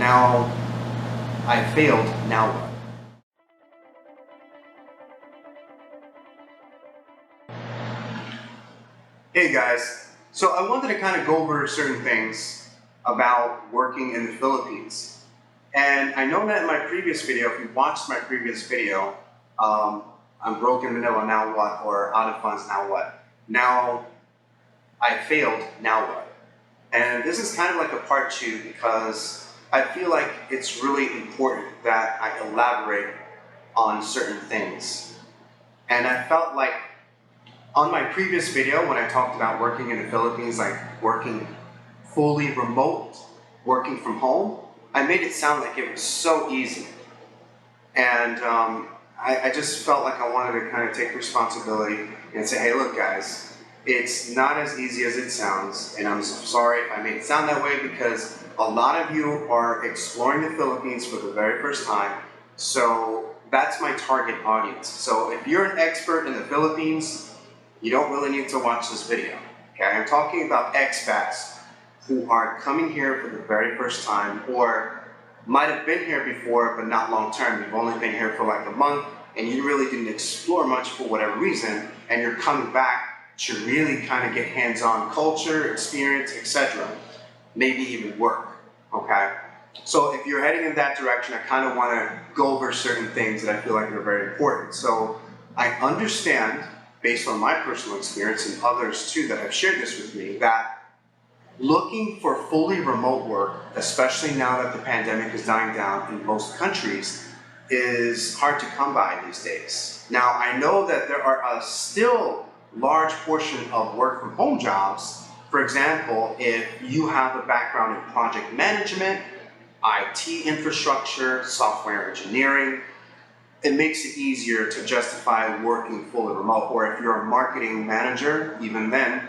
now I failed, now what? Hey guys, so I wanted to kind of go over certain things about working in the Philippines. And I know that in my previous video, if you watched my previous video, I'm broke in Manila, now what? Or out of funds, now what? Now I failed, now what? And this is kind of like a part two because I feel like it's really important that I elaborate on certain things. And I felt like on my previous video when I talked about working in the Philippines, like working fully remote, working from home, I made it sound like it was so easy. And I just felt like I wanted to kind of take responsibility and say, hey, look guys, it's not as easy as it sounds, and I'm so sorry if I made it sound that way because a lot of you are exploring the Philippines for the very first time, so that's my target audience. So if you're an expert in the Philippines, you don't really need to watch this video. Okay, I'm talking about expats who are coming here for the very first time or might have been here before but not long term. You've only been here for like a month and you really didn't explore much for whatever reason, and you're coming back to really kind of get hands-on culture, experience, etc. Maybe even work, okay? So if you're heading in that direction, I kind of want to go over certain things that I feel like are very important. So I understand, based on my personal experience and others too that have shared this with me, that looking for fully remote work, especially now that the pandemic is dying down in most countries, is hard to come by these days. Now, I know that there are still large portion of work from home jobs. For example, if you have a background in project management, IT infrastructure, software engineering, it makes it easier to justify working fully remote. Or if you're a marketing manager, even then,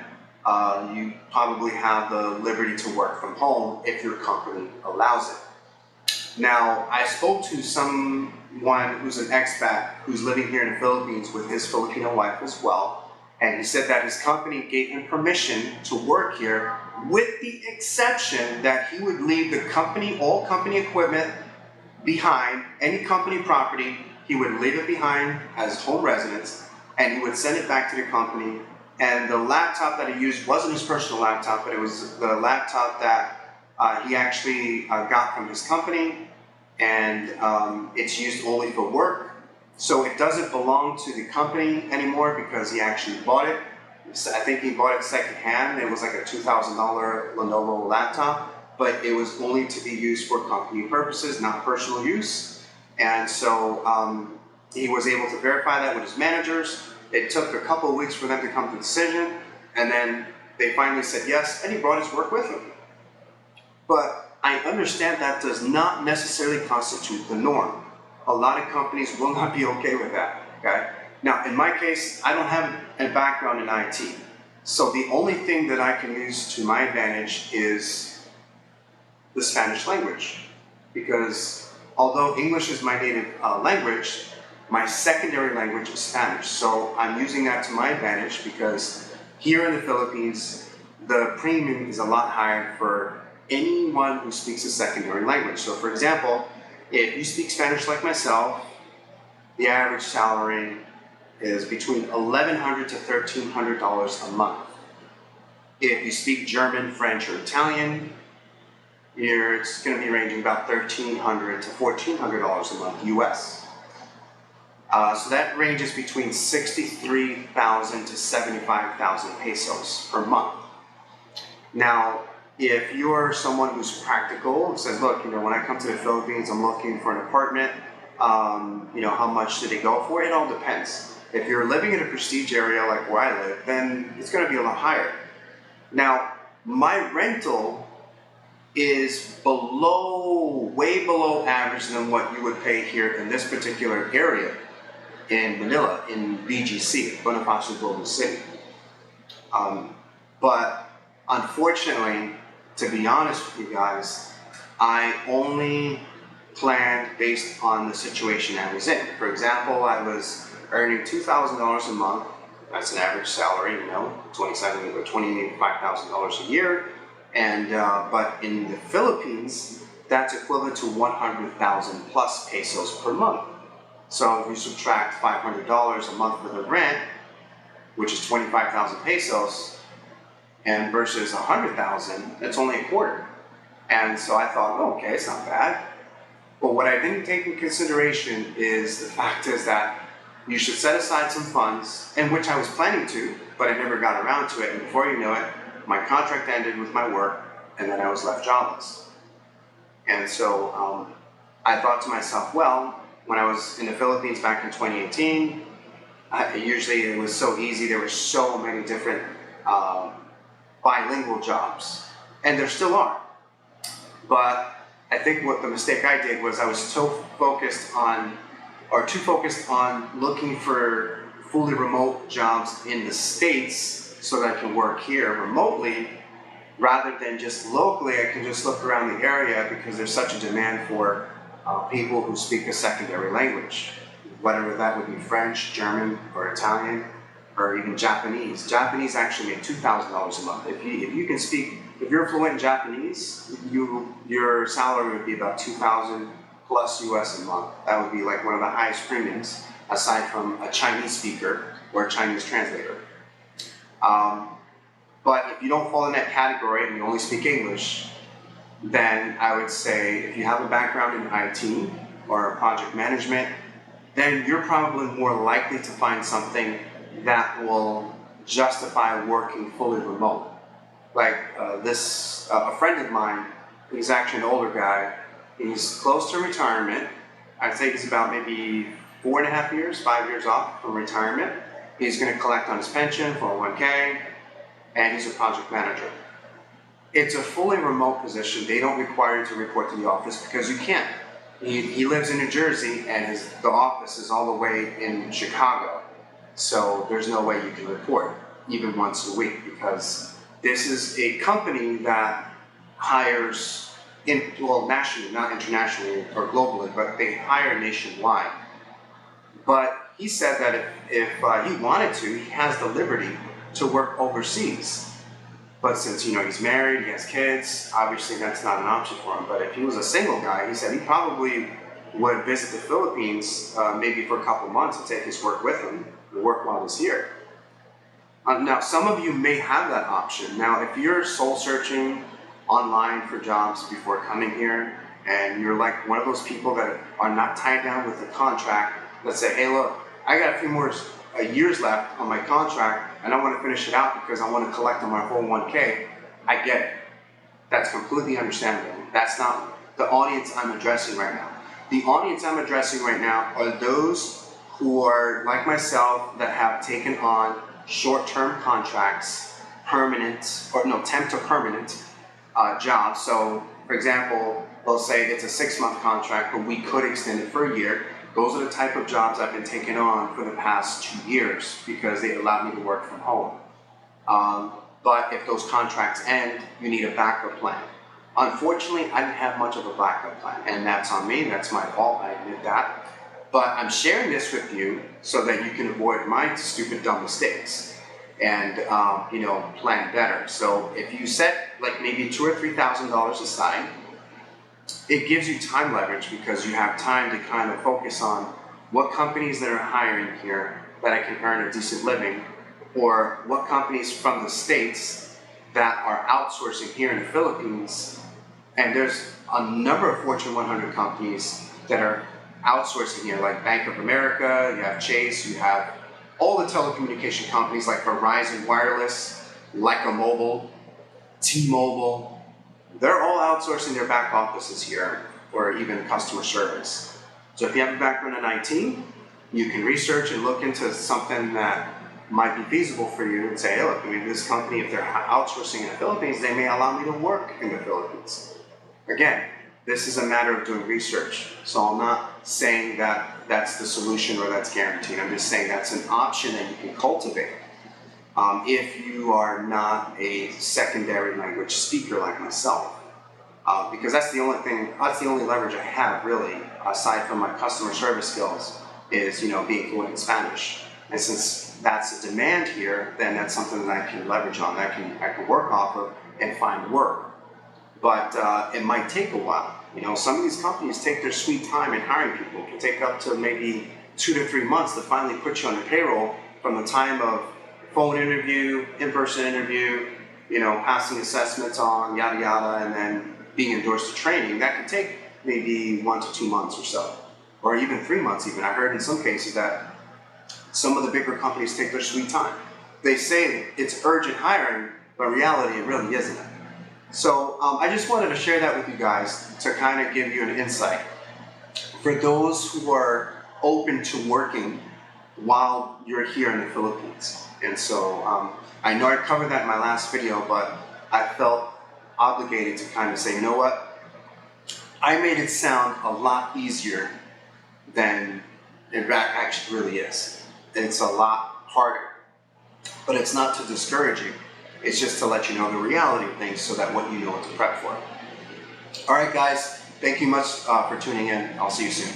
you probably have the liberty to work from home if your company allows it. Now, I spoke to someone who's an expat who's living here in the Philippines with his Filipino wife as well. And he said that his company gave him permission to work here with the exception that he would leave the company, all company equipment behind, any company property, he would leave it behind as home residence and he would send it back to the company. And the laptop that he used wasn't his personal laptop, but it was the laptop that he actually got from his company, and it's used only for work. So it doesn't belong to the company anymore because he actually bought it. I think he bought it secondhand. It was like a $2,000 Lenovo laptop, but it was only to be used for company purposes, not personal use. And so he was able to verify that with his managers. It took a couple of weeks for them to come to a decision, and then they finally said yes, and he brought his work with him. But I understand that does not necessarily constitute the norm. A lot of companies will not be okay with that, okay? Now, in my case, I don't have a background in IT. So the only thing that I can use to my advantage is the Spanish language. Because although English is my native language, my secondary language is Spanish. So I'm using that to my advantage because here in the Philippines, the premium is a lot higher for anyone who speaks a secondary language. So for example, if you speak Spanish like myself, the average salary is between $1,100 to $1,300 a month. If you speak German, French, or Italian, it's going to be ranging about $1,300 to $1,400 a month US. So that ranges between 63,000 to 75,000 pesos per month. Now, if you're someone who's practical and says, look, when I come to the Philippines, I'm looking for an apartment, how much do they go for? It all depends. If you're living in a prestige area like where I live, then it's going to be a lot higher. Now, my rental is way below average than what you would pay here in this particular area in Manila, in BGC, Bonifacio Global City. But unfortunately, to be honest with you guys, I only planned based on the situation I was in. For example, I was earning $2,000 a month. That's an average salary, $25,000 a year. And but in the Philippines, that's equivalent to 100,000 plus pesos per month. So if you subtract $500 a month for the rent, which is 25,000 pesos, and versus 100,000, it's only a quarter. And so I thought, oh, okay, it's not bad. But what I didn't take into consideration is the fact is that you should set aside some funds, and which I was planning to, but I never got around to it. And before you know it, my contract ended with my work, and then I was left jobless. And so I thought to myself, well, when I was in the Philippines back in 2018, usually it was so easy. There were so many different bilingual jobs, and there still are. But I think what the mistake I did was I was too focused on looking for fully remote jobs in the States so that I can work here remotely, rather than just locally. I can just look around the area because there's such a demand for people who speak a secondary language, whether that would be French, German, or Italian, or even Japanese. Japanese actually make $2,000 a month. If you're fluent in Japanese, your salary would be about 2,000 plus US a month. That would be like one of the highest premiums, aside from a Chinese speaker or a Chinese translator. But if you don't fall in that category and you only speak English, then I would say if you have a background in IT or project management, then you're probably more likely to find something that will justify working fully remote. Like a friend of mine, he's actually an older guy, he's close to retirement. I'd say he's about maybe 4.5 years, 5 years off from retirement. He's gonna collect on his pension, 401k, and he's a project manager. It's a fully remote position. They don't require you to report to the office because you can't. He lives in New Jersey, and the office is all the way in Chicago. So there's no way you can report, even once a week, because this is a company that hires, nationally, not internationally or globally, but they hire nationwide. But he said that if he wanted to, he has the liberty to work overseas. But since he's married, he has kids, obviously that's not an option for him. But if he was a single guy, he said he probably would visit the Philippines maybe for a couple months and take his work with him and work while he's here. Now, some of you may have that option. Now, if you're soul searching online for jobs before coming here, and you're like one of those people that are not tied down with a contract, let's say, hey, look, I got a few more years left on my contract, and I want to finish it out because I want to collect on my 401k, I get it. That's completely understandable. That's not the audience I'm addressing right now. The audience I'm addressing right now are those who are like myself that have taken on short-term contracts, temp to permanent jobs. So, for example, they'll say it's a 6-month contract, but we could extend it for a year. Those are the type of jobs I've been taking on for the past 2 years because they allow me to work from home. But if those contracts end, you need a backup plan. Unfortunately, I didn't have much of a backup plan, and that's on me, that's my fault, I admit that. But I'm sharing this with you so that you can avoid my stupid, dumb mistakes and plan better. So if you set like maybe $2,000 or $3,000 aside, it gives you time leverage because you have time to kind of focus on what companies that are hiring here that I can earn a decent living, or what companies from the States that are outsourcing here in the Philippines. And there's a number of Fortune 100 companies that are outsourcing here, like Bank of America, you have Chase, you have all the telecommunication companies like Verizon Wireless, Leica Mobile, T-Mobile. They're all outsourcing their back offices here, or even customer service. So if you have a background in IT, you can research and look into something that might be feasible for you and say, hey, look, this company, if they're outsourcing in the Philippines, they may allow me to work in the Philippines. Again, this is a matter of doing research. So I'm not saying that that's the solution or that's guaranteed. I'm just saying that's an option that you can cultivate. If you are not a secondary language speaker like myself, because that's the only leverage I have really, aside from my customer service skills, is being fluent in Spanish. And since that's a demand here, then that's something that I can leverage on, that I can work off of and find work. But it might take a while. You know, some of these companies take their sweet time in hiring people. It can take up to maybe 2 to 3 months to finally put you on the payroll from the time of phone interview, in-person interview, you know, passing assessments on, yada yada, and then being endorsed to training. That can take maybe 1 to 2 months or so, or even 3 months even. I heard in some cases that some of the bigger companies take their sweet time. They say it's urgent hiring, but in reality it really isn't. So I just wanted to share that with you guys to kind of give you an insight. For those who are open to working while you're here in the Philippines. And so I know I covered that in my last video, but I felt obligated to kind of say, you know what? I made it sound a lot easier than it actually really is. It's a lot harder. But it's not to discourage you. It's just to let you know the reality of things so that what you know what to prep for. All right, guys. Thank you much for tuning in. I'll see you soon.